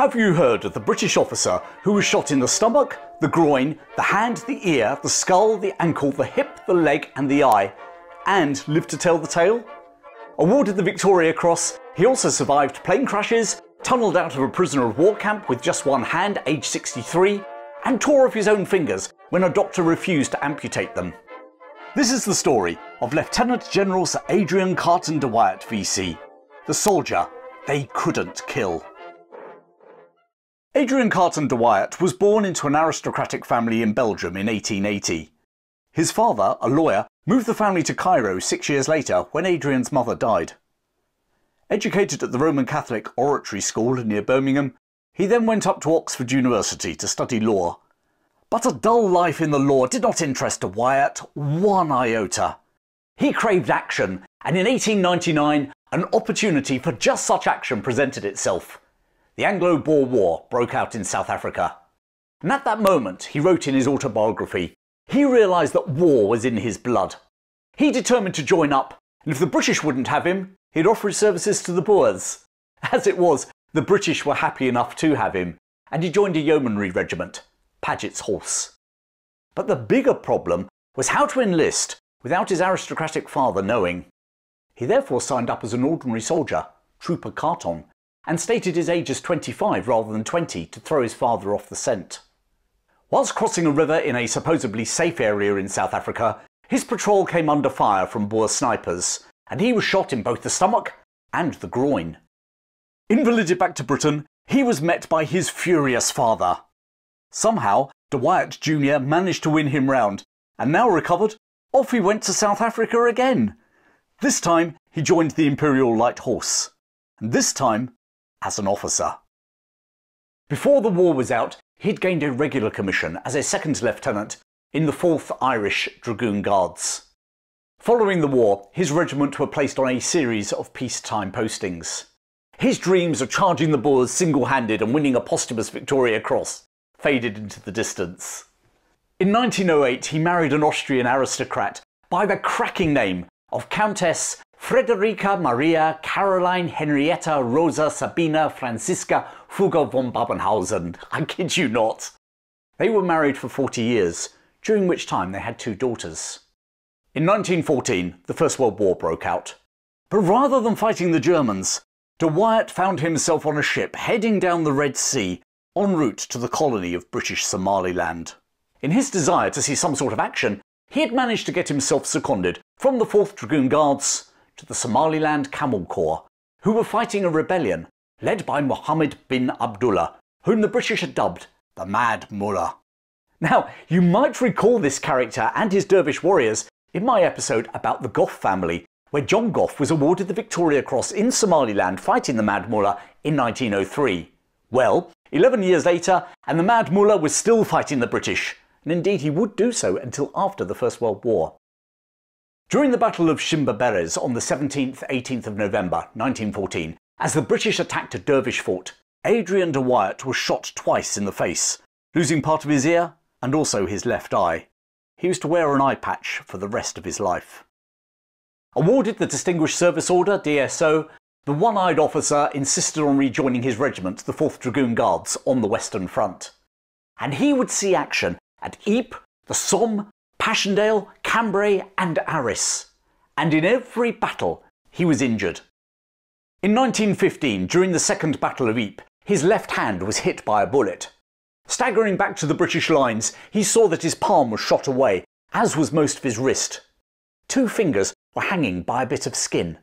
Have you heard of the British officer who was shot in the stomach, the groin, the hand, the ear, the skull, the ankle, the hip, the leg and the eye, and lived to tell the tale? Awarded the Victoria Cross, he also survived plane crashes, tunnelled out of a prisoner of war camp with just one hand, aged 63, and tore off his own fingers when a doctor refused to amputate them. This is the story of Lieutenant General Sir Adrian Carton De Wiart VC, the soldier they couldn't kill. Adrian Carton De Wiart was born into an aristocratic family in Belgium in 1880. His father, a lawyer, moved the family to Cairo 6 years later when Adrian's mother died. Educated at the Roman Catholic Oratory School near Birmingham, he then went up to Oxford University to study law. But a dull life in the law did not interest De Wiart one iota. He craved action, and in 1899 an opportunity for just such action presented itself. The Anglo-Boer War broke out in South Africa. And at that moment, he wrote in his autobiography, he realised that war was in his blood. He determined to join up, and if the British wouldn't have him, he'd offer his services to the Boers. As it was, the British were happy enough to have him, and he joined a yeomanry regiment, Paget's Horse. But the bigger problem was how to enlist without his aristocratic father knowing. He therefore signed up as an ordinary soldier, Trooper Carton, and stated his age as 25 rather than 20 to throw his father off the scent. Whilst crossing a river in a supposedly safe area in South Africa, his patrol came under fire from Boer snipers, and he was shot in both the stomach and the groin. Invalided back to Britain, he was met by his furious father. Somehow, De Wiart Jr. managed to win him round, and now recovered, off he went to South Africa again. This time, he joined the Imperial Light Horse, and this time, as an officer. Before the war was out, he'd gained a regular commission as a second lieutenant in the 4th Irish Dragoon Guards. Following the war, his regiment were placed on a series of peacetime postings. His dreams of charging the Boers single-handed and winning a posthumous Victoria Cross faded into the distance. In 1908, he married an Austrian aristocrat by the cracking name of Countess Frederica Maria Caroline Henrietta Rosa Sabina Franziska Fugger von Babenhausen. I kid you not. They were married for 40 years, during which time they had 2 daughters. In 1914, the First World War broke out. But rather than fighting the Germans, De Wiart found himself on a ship heading down the Red Sea en route to the colony of British Somaliland. In his desire to see some sort of action, he had managed to get himself seconded from the 4th Dragoon Guards to the Somaliland Camel Corps, who were fighting a rebellion led by Mohammed bin Abdullah, whom the British had dubbed the Mad Mullah. Now, you might recall this character and his dervish warriors in my episode about the Gough family, where John Gough was awarded the Victoria Cross in Somaliland fighting the Mad Mullah in 1903. Well, 11 years later, and the Mad Mullah was still fighting the British, and indeed he would do so until after the First World War. During the Battle of Shimbaberes on the 17th-18th of November 1914, as the British attacked a dervish fort, Adrian De Wiart was shot twice in the face, losing part of his ear and also his left eye. He was to wear an eye patch for the rest of his life. Awarded the Distinguished Service Order, DSO, the one-eyed officer insisted on rejoining his regiment, the 4th Dragoon Guards, on the Western Front. And he would see action at Ypres, the Somme, Passchendaele, Cambrai and Arras, and in every battle he was injured. In 1915, during the Second Battle of Ypres, his left hand was hit by a bullet. Staggering back to the British lines, he saw that his palm was shot away, as was most of his wrist. 2 fingers were hanging by a bit of skin.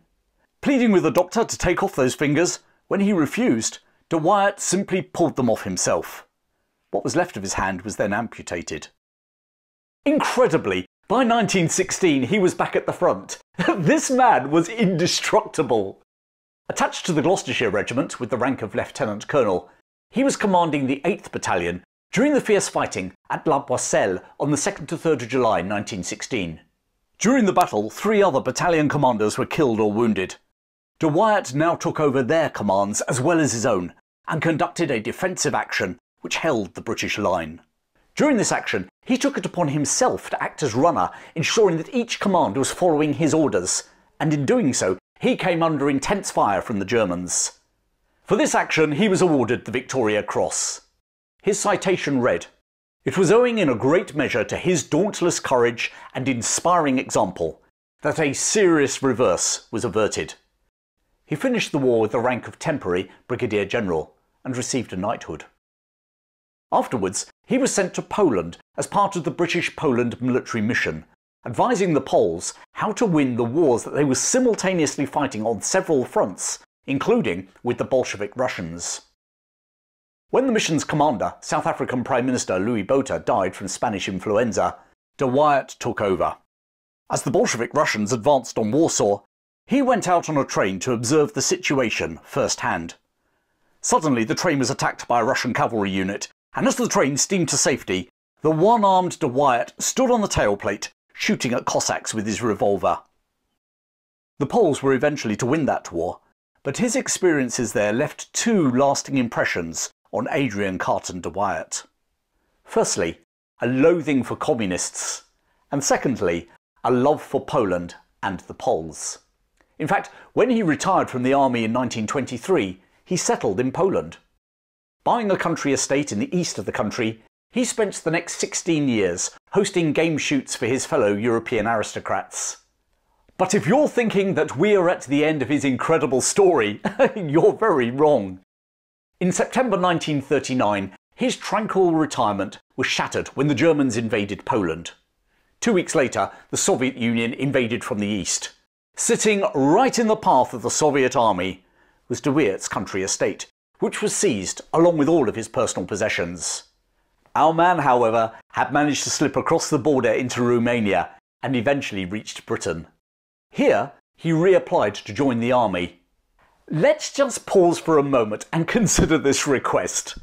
Pleading with the doctor to take off those fingers, when he refused, De Wiart simply pulled them off himself. What was left of his hand was then amputated. Incredibly, by 1916 he was back at the front. This man was indestructible. Attached to the Gloucestershire Regiment with the rank of Lieutenant Colonel, he was commanding the 8th Battalion during the fierce fighting at La Boisselle on the 2nd to 3rd of July 1916. During the battle, 3 other battalion commanders were killed or wounded. De Wiart now took over their commands as well as his own, and conducted a defensive action which held the British line. During this action, he took it upon himself to act as runner, ensuring that each command was following his orders, and in doing so, he came under intense fire from the Germans. For this action he was awarded the Victoria Cross. His citation read, "It was owing in a great measure to his dauntless courage and inspiring example that a serious reverse was averted." He finished the war with the rank of temporary Brigadier General and received a knighthood. Afterwards, he was sent to Poland as part of the British Poland military mission, advising the Poles how to win the wars that they were simultaneously fighting on several fronts, including with the Bolshevik Russians. When the mission's commander, South African Prime Minister Louis Botha, died from Spanish influenza, De Wiart took over. As the Bolshevik Russians advanced on Warsaw, he went out on a train to observe the situation firsthand. Suddenly the train was attacked by a Russian cavalry unit, and as the train steamed to safety, the one-armed De Wiart stood on the tailplate, shooting at Cossacks with his revolver. The Poles were eventually to win that war, but his experiences there left two lasting impressions on Adrian Carton De Wiart. Firstly, a loathing for communists, and secondly, a love for Poland and the Poles. In fact, when he retired from the army in 1923, he settled in Poland. Buying a country estate in the east of the country, he spent the next 16 years hosting game shoots for his fellow European aristocrats. But if you're thinking that we are at the end of his incredible story, you're very wrong. In September 1939, his tranquil retirement was shattered when the Germans invaded Poland. 2 weeks later, the Soviet Union invaded from the east. Sitting right in the path of the Soviet army was De Wiart's country estate, which was seized along with all of his personal possessions. Our man, however, had managed to slip across the border into Romania and eventually reached Britain. Here, he reapplied to join the army. Let's just pause for a moment and consider this request.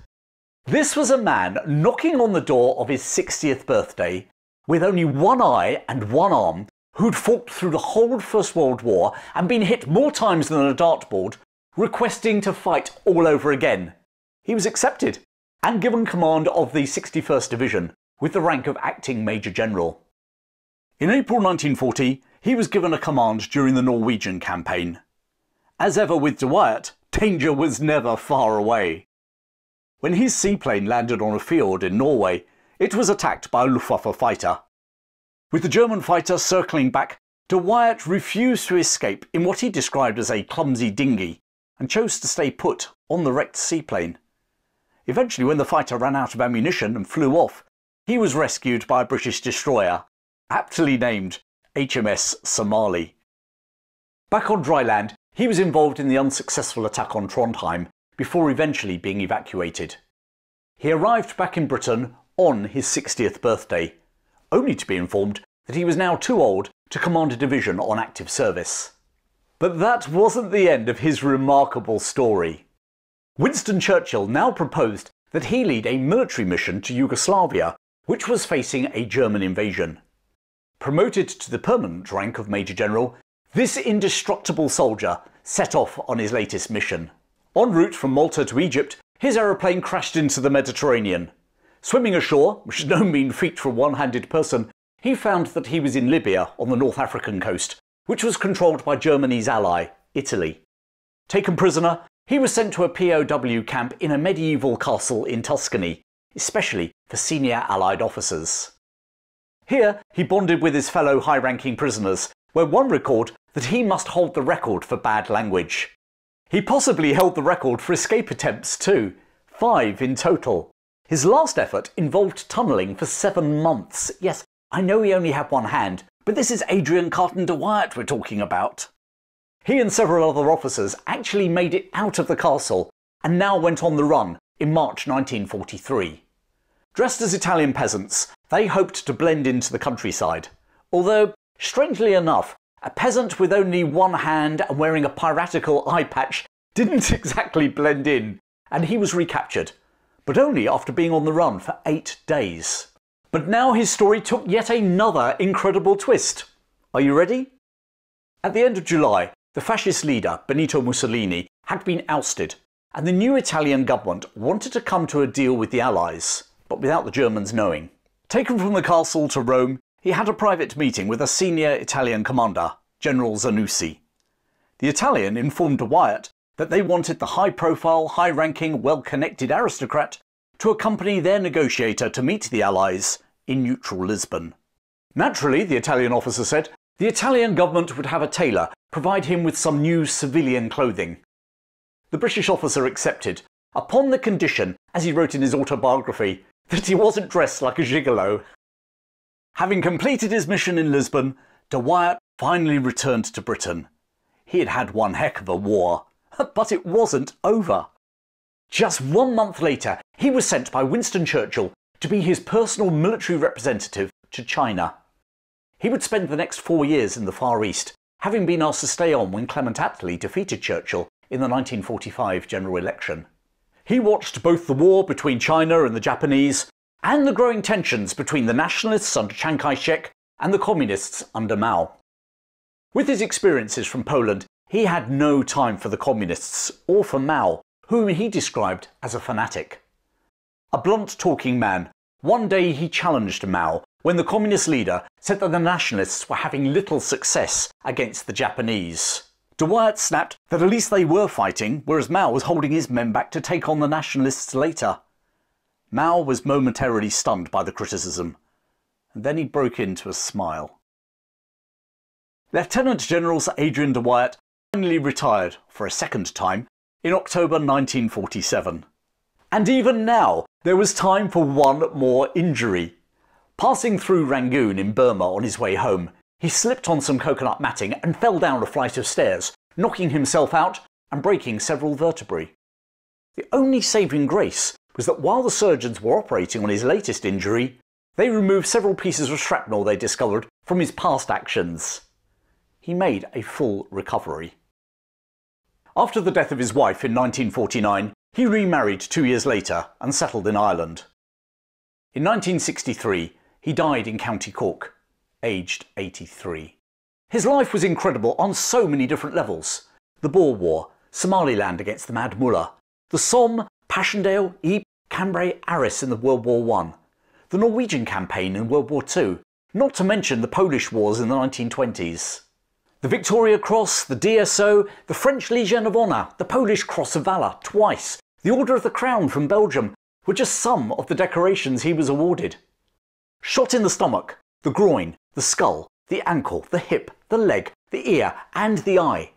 This was a man knocking on the door of his 60th birthday, with only one eye and one arm, who'd fought through the whole First World War and been hit more times than a dartboard, requesting to fight all over again. He was accepted and given command of the 61st Division with the rank of Acting Major General. In April 1940, he was given a command during the Norwegian Campaign. As ever with De Wiart, danger was never far away. When his seaplane landed on a fjord in Norway, it was attacked by a Luftwaffe fighter. With the German fighter circling back, De Wiart refused to escape in what he described as a clumsy dinghy, and chose to stay put on the wrecked seaplane. Eventually, when the fighter ran out of ammunition and flew off, he was rescued by a British destroyer, aptly named HMS Somali. Back on dry land, he was involved in the unsuccessful attack on Trondheim before eventually being evacuated. He arrived back in Britain on his 60th birthday, only to be informed that he was now too old to command a division on active service. But that wasn't the end of his remarkable story. Winston Churchill now proposed that he lead a military mission to Yugoslavia, which was facing a German invasion. Promoted to the permanent rank of Major General, this indestructible soldier set off on his latest mission. En route from Malta to Egypt, his aeroplane crashed into the Mediterranean. Swimming ashore, which is no mean feat for a one-handed person, he found that he was in Libya on the North African coast, which was controlled by Germany's ally, Italy. Taken prisoner, he was sent to a POW camp in a medieval castle in Tuscany, especially for senior Allied officers. Here he bonded with his fellow high-ranking prisoners, where one recalled that he must hold the record for bad language. He possibly held the record for escape attempts too, 5 in total. His last effort involved tunnelling for 7 months. Yes, I know he only had one hand, but this is Adrian Carton De Wiart we're talking about. He and several other officers actually made it out of the castle and now went on the run in March 1943. Dressed as Italian peasants, they hoped to blend into the countryside, although, strangely enough, a peasant with only one hand and wearing a piratical eye patch didn't exactly blend in, and he was recaptured, but only after being on the run for 8 days. But now his story took yet another incredible twist. Are you ready? At the end of July, the fascist leader Benito Mussolini had been ousted, and the new Italian government wanted to come to a deal with the Allies, but without the Germans knowing. Taken from the castle to Rome, he had a private meeting with a senior Italian commander, General Zanussi. The Italian informed De Wiart that they wanted the high-profile, high-ranking, well-connected aristocrat to accompany their negotiator to meet the Allies in neutral Lisbon. Naturally, the Italian officer said, the Italian government would have a tailor provide him with some new civilian clothing. The British officer accepted, upon the condition, as he wrote in his autobiography, that he wasn't dressed like a gigolo. Having completed his mission in Lisbon, De Wiart finally returned to Britain. He had had one heck of a war, but it wasn't over. Just 1 month later, he was sent by Winston Churchill to be his personal military representative to China. He would spend the next 4 years in the Far East, having been asked to stay on when Clement Attlee defeated Churchill in the 1945 general election. He watched both the war between China and the Japanese and the growing tensions between the nationalists under Chiang Kai-shek and the communists under Mao. With his experiences from Poland, he had no time for the communists or for Mao, whom he described as a fanatic. A blunt-talking man, one day he challenged Mao when the communist leader said that the nationalists were having little success against the Japanese. De Wiart snapped that at least they were fighting, whereas Mao was holding his men back to take on the nationalists later. Mao was momentarily stunned by the criticism, and then he broke into a smile. Lieutenant General Sir Adrian De Wiart finally retired for a second time in October 1947. And even now, there was time for one more injury. Passing through Rangoon in Burma on his way home, he slipped on some coconut matting and fell down a flight of stairs, knocking himself out and breaking several vertebrae. The only saving grace was that while the surgeons were operating on his latest injury, they removed several pieces of shrapnel they discovered from his past actions. He made a full recovery. After the death of his wife in 1949, he remarried 2 years later and settled in Ireland. In 1963, he died in County Cork, aged 83. His life was incredible on so many different levels. The Boer War, Somaliland against the Mad Mullah, the Somme, Passchendaele, Ypres, Cambrai, Arras in the World War I, the Norwegian Campaign in World War II, not to mention the Polish Wars in the 1920s. The Victoria Cross, the DSO, the French Legion of Honour, the Polish Cross of Valour twice, the Order of the Crown from Belgium were just some of the decorations he was awarded. Shot in the stomach, the groin, the skull, the ankle, the hip, the leg, the ear and the eye.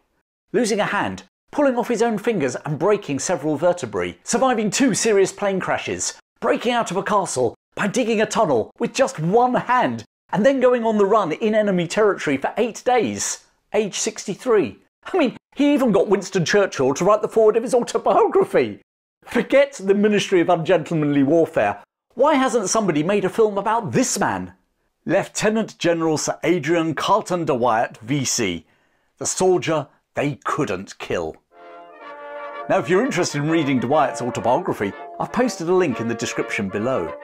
Losing a hand, pulling off his own fingers and breaking several vertebrae. Surviving 2 serious plane crashes. Breaking out of a castle by digging a tunnel with just one hand and then going on the run in enemy territory for 8 days. Age 63. I mean, he even got Winston Churchill to write the foreword of his autobiography. Forget the Ministry of Ungentlemanly Warfare. Why hasn't somebody made a film about this man? Lieutenant General Sir Adrian Carton De Wiart, VC. The soldier they couldn't kill. Now, if you're interested in reading De Wiart's autobiography, I've posted a link in the description below.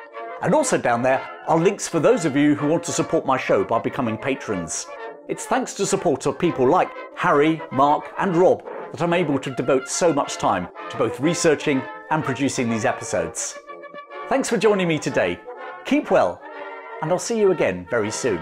And also down there are links for those of you who want to support my show by becoming patrons. It's thanks to support of people like Harry, Mark and Rob that I'm able to devote so much time to both researching and producing these episodes. Thanks for joining me today. Keep well, and I'll see you again very soon.